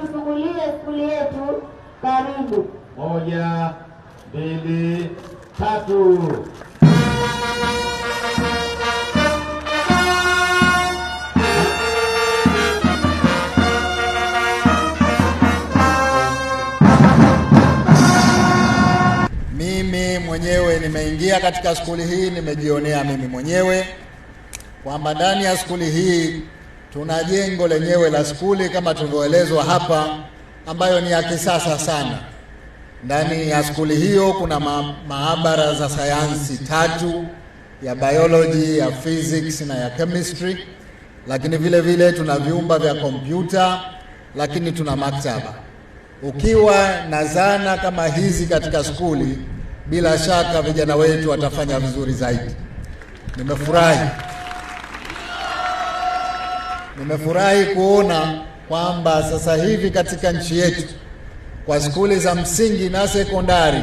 tufungulie skuli yetu. Karibu. 1, 2, 3. Mimi mwenyewe nimeingia katika skuli hii, nimejionea mimi mwenyewe kwamba ndani ya skuli hii tuna jengo lenyewe la skuli kama tulivyoelezwa hapa, ambayo ni ya kisasa sana. Ndani ya skuli hiyo kuna maabara za sayansi 3 ya biology, ya physics na ya chemistry, lakini vile vile tuna vyumba vya kompyuta, lakini tuna maktaba. Ukiwa na zana kama hizi katika skuli, bila shaka vijana wetu watafanya vizuri zaidi. Nimefurahi kuona kwamba sasa hivi katika nchi yetu kwa skuli za msingi na sekondari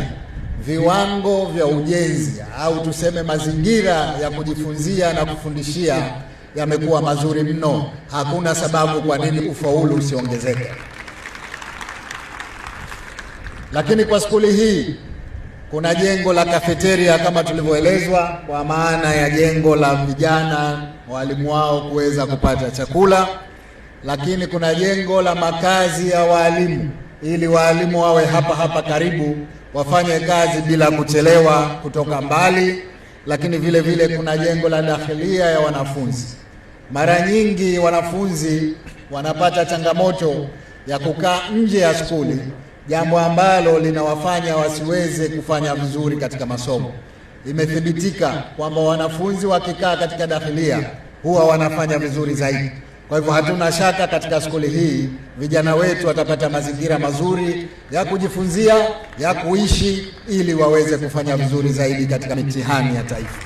viwango vya ujenzi au tuseme mazingira ya kujifunzia na kufundishia yamekuwa mazuri mno. Hakuna sababu kwa nini ufaulu usiongezeke. Lakini kwa skuli hii kuna jengo la kafeteria kama tulivyoelezwa, kwa maana ya jengo la vijana walimu wao kuweza kupata chakula, lakini kuna jengo la makazi ya walimu ili walimu wawe hapa karibu, wafanye kazi bila kuchelewa kutoka mbali. Lakini vile vile kuna jengo la dakhilia ya wanafunzi. Mara nyingi wanafunzi wanapata changamoto ya kukaa nje ya skuli, jambo ambalo linawafanya wasiweze kufanya vizuri katika masomo. Imethibitika kwamba wanafunzi wakikaa katika dakhilia huwa wanafanya vizuri zaidi. Kwa hivyo hatuna shaka katika skuli hii vijana wetu watapata mazingira mazuri ya kujifunzia, ya kuishi, ili waweze kufanya vizuri zaidi katika mitihani ya taifa.